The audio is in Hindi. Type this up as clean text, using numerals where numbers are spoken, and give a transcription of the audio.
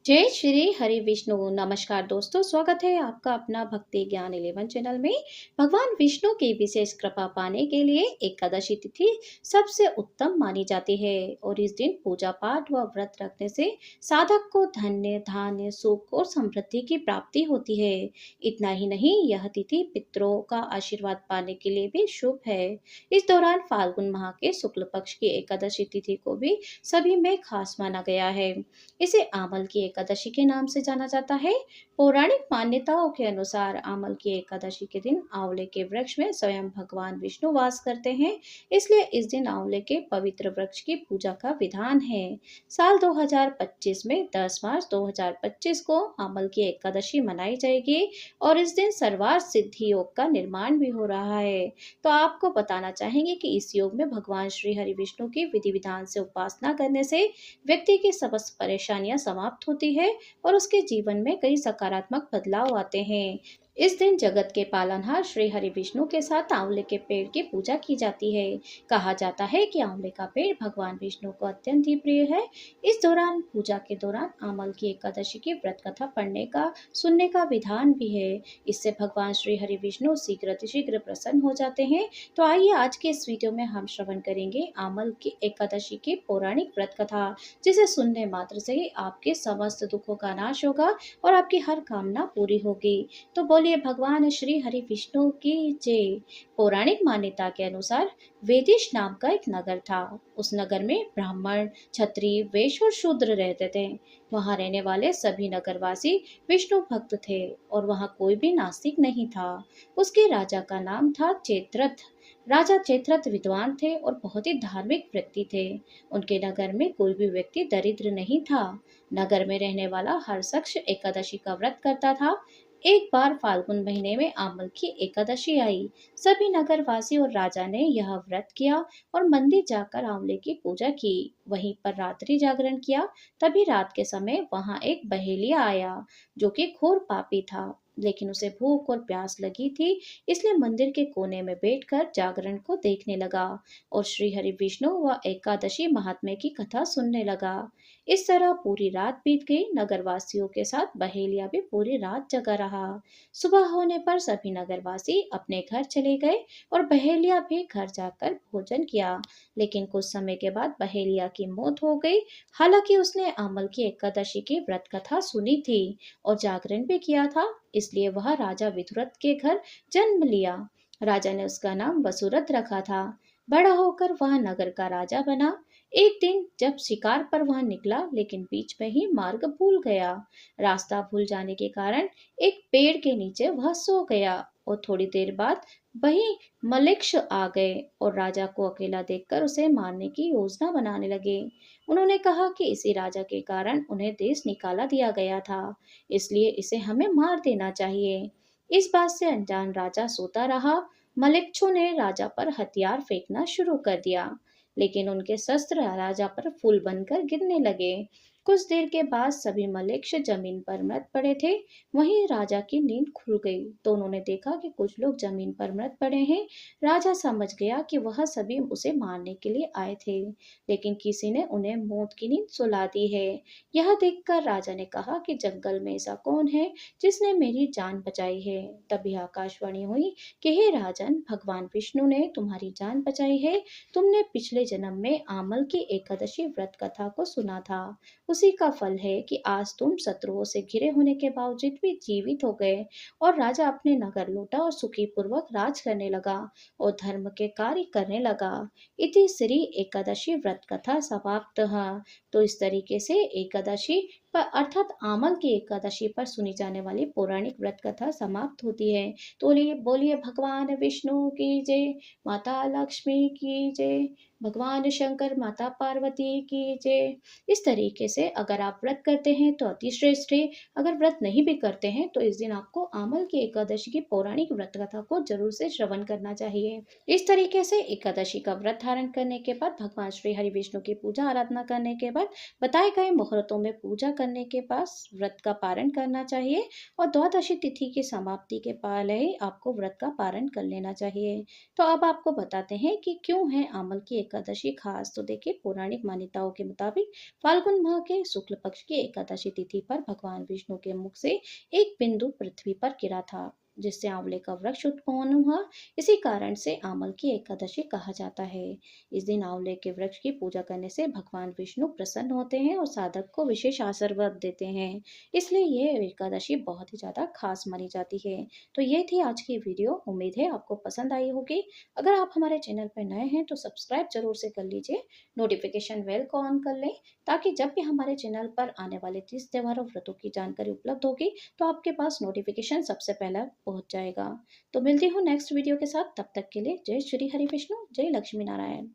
जय श्री हरि विष्णु। नमस्कार दोस्तों, स्वागत है आपका अपना भक्ति ज्ञान 11 चैनल में। भगवान विष्णु की विशेष कृपा पाने के लिए एकादशी तिथि सबसे उत्तम मानी जाती है और इस दिन पूजा पाठ व व्रत रखने से साधक को धन्य धान्य सुख और समृद्धि की प्राप्ति होती है। इतना ही नहीं, यह तिथि पितरों का आशीर्वाद पाने के लिए भी शुभ है। इस दौरान फाल्गुन माह के शुक्ल पक्ष की एकादशी तिथि को भी सभी में खास माना गया है। इसे आमल की एकादशी के नाम से जाना जाता है। पौराणिक मान्यताओं के अनुसार आमल की एकादशी के दिन आंवले के वृक्ष में स्वयं भगवान विष्णु वास करते हैं, इसलिए इस दिन आंवले के पवित्र वृक्ष की पूजा का विधान है। साल 2025 में 10 मार्च 2025 को आमल की एकादशी मनाई जाएगी और इस दिन सर्वार्थ सिद्धि योग का निर्माण भी हो रहा है। तो आपको बताना चाहेंगे कि इस योग में भगवान श्री हरि विष्णु की विधि विधान से उपासना करने से व्यक्ति की समस्त परेशानियां समाप्त होती है और उसके जीवन में कई सकारात्मक बदलाव आते हैं। इस दिन जगत के पालनहार श्री हरि विष्णु के साथ आंवले के पेड़ की पूजा की जाती है। कहा जाता है कि आंवले का पेड़ भगवान विष्णु को अत्यंत ही प्रिय है। इस दौरान पूजा के दौरान आमल की एकादशी की व्रत कथा पढ़ने का सुनने का विधान भी है। इससे भगवान श्री हरि विष्णु शीघ्र शीघ्र प्रसन्न हो जाते हैं। तो आइए आज के इस वीडियो में हम श्रवण करेंगे आमल की एकादशी की पौराणिक व्रत कथा, जिसे सुनने मात्र से ही आपके समस्त दुखों का नाश होगा और आपकी हर कामना पूरी होगी। तो बोलिए भगवान श्री हरि विष्णु की जय। पौराणिक मान्यता के अनुसार वेदिश नाम का एक नगर था। उस नगर में ब्राह्मण, क्षत्रिय, वैश्य और शूद्र रहते थे। वहां रहने वाले सभी नगरवासी विष्णु भक्त थे और वहां कोई भी नास्तिक नहीं था। उसके राजा का नाम था चेत्रथ। राजा चेत्रथ विद्वान थे और बहुत ही धार्मिक व्यक्ति थे। उनके नगर में कोई भी व्यक्ति दरिद्र नहीं था। नगर में रहने वाला हर शख्स एकादशी का व्रत करता था। एक बार फाल्गुन महीने में आमल की एकादशी आई। सभी नगरवासी और राजा ने यह व्रत किया और मंदिर जाकर आंवले की पूजा की। वहीं पर रात्रि जागरण किया। तभी रात के समय वहां एक बहेलिया आया, जो कि घोर पापी था, लेकिन उसे भूख और प्यास लगी थी, इसलिए मंदिर के कोने में बैठकर जागरण को देखने लगा और श्री हरि विष्णु व एकादशी महात्म्य की कथा सुनने लगा। इस तरह पूरी रात बीत गई। नगरवासियों के साथ बहेलिया भी पूरी रात जगा रहा। सुबह होने पर सभी नगरवासी अपने घर चले गए और बहेलिया भी घर जाकर भोजन किया, लेकिन कुछ समय के बाद बहेलिया की मौत हो गई। हालांकि उसने आमल की एकादशी की व्रत कथा सुनी थी और जागरण भी किया था, इसलिए वह राजा विदुरथ के घर जन्म लिया। राजा ने उसका नाम वसुरथ रखा था। बड़ा होकर वह नगर का राजा बना। एक दिन जब शिकार पर वह निकला, लेकिन बीच में ही मार्ग भूल गया। रास्ता भूल जाने के कारण एक पेड़ के नीचे वह सो गया और थोड़ी देर बाद वही मलेच्छ आ गए और राजा को अकेला देखकर उसे मारने की योजना बनाने लगे। उन्होंने कहा कि इसी राजा के कारण उन्हें देश निकाला दिया गया था, इसलिए इसे हमें मार देना चाहिए। इस बात से अनजान राजा सोता रहा। मलेच्छों ने राजा पर हथियार फेंकना शुरू कर दिया, लेकिन उनके शस्त्र राजा पर फूल बनकर गिरने लगे। कुछ देर के बाद सभी मलेच्छ जमीन पर मृत पड़े थे। वहीं राजा की नींद खुल गई तो उन्होंने देखा कि कुछ लोग जमीन पर मृत पड़े हैं। राजा समझ गया कि वह सभी उसे मारने के लिए आए थे, लेकिन किसी ने उन्हें मौत की नींद सुला दी है। यह देखकर राजा ने कहा कि जंगल में ऐसा कौन है जिसने मेरी जान बचाई है। तभी आकाशवाणी हुई कि हे राजन, भगवान विष्णु ने तुम्हारी जान बचाई है। तुमने पिछले जन्म में आमल की एकादशी व्रत कथा को सुना था। उसी का फल है कि आज तुम शत्रुओं से घिरे होने के बावजूद भी जीवित हो गए और राजा अपने नगर लौटा और सुखी पूर्वक राज करने लगा और धर्म के कार्य करने लगा। इति श्री एकादशी व्रत कथा समाप्त है। तो इस तरीके से एकादशी पर अर्थात आमल की एकादशी पर सुनी जाने वाली पौराणिक व्रत कथा समाप्त होती है। तो बोलिए बोलिए भगवान विष्णु की जय, माता लक्ष्मी की जय, भगवान शंकर, माता पार्वती की जय। इस तरीके से अगर आप व्रत करते हैं तो अति श्रेष्ठ है। अगर व्रत नहीं भी करते हैं तो इस दिन आपको आमल की एकादशी की पौराणिक व्रत कथा को जरूर से श्रवण करना चाहिए। इस तरीके से एकादशी का व्रत धारण करने के बाद, भगवान श्री हरि विष्णु की पूजा आराधना करने के बाद, बताए गए मुहूर्तों में पूजा करने के बाद व्रत का पारण करना चाहिए और द्वादशी तिथि की समाप्ति के पहले ही आपको व्रत का पारण कर लेना चाहिए। तो अब आपको बताते हैं कि क्यों है आमल की एकादशी खास? तो देखिए, पौराणिक मान्यताओं के मुताबिक फाल्गुन माह के शुक्ल पक्ष की एकादशी तिथि पर भगवान विष्णु के मुख से एक बिंदु पृथ्वी पर गिरा था, जिससे आंवले का वृक्ष उत्पन्न हुआ। इसी कारण से आमल की एकादशी कहा जाता है। इस दिन आंवले के वृक्ष की पूजा करने से भगवान विष्णु प्रसन्न होते हैं और साधक को विशेष आशीर्वाद देते हैं। इसलिए ये एकादशी बहुत ही ज्यादा खास मानी जाती है। तो ये थी आज की वीडियो। उम्मीद है आपको पसंद आई होगी। अगर आप हमारे चैनल पर नए हैं तो सब्सक्राइब जरूर से कर लीजिए, नोटिफिकेशन बेल को ऑन कर लें, ताकि जब भी हमारे चैनल पर आने वाले तीज त्योहारों व्रतों की जानकारी उपलब्ध होगी तो आपके पास नोटिफिकेशन सबसे पहले पहुंच जाएगा। तो मिलती हूँ नेक्स्ट वीडियो के साथ। तब तक के लिए जय श्री हरि विष्णु, जय लक्ष्मी नारायण।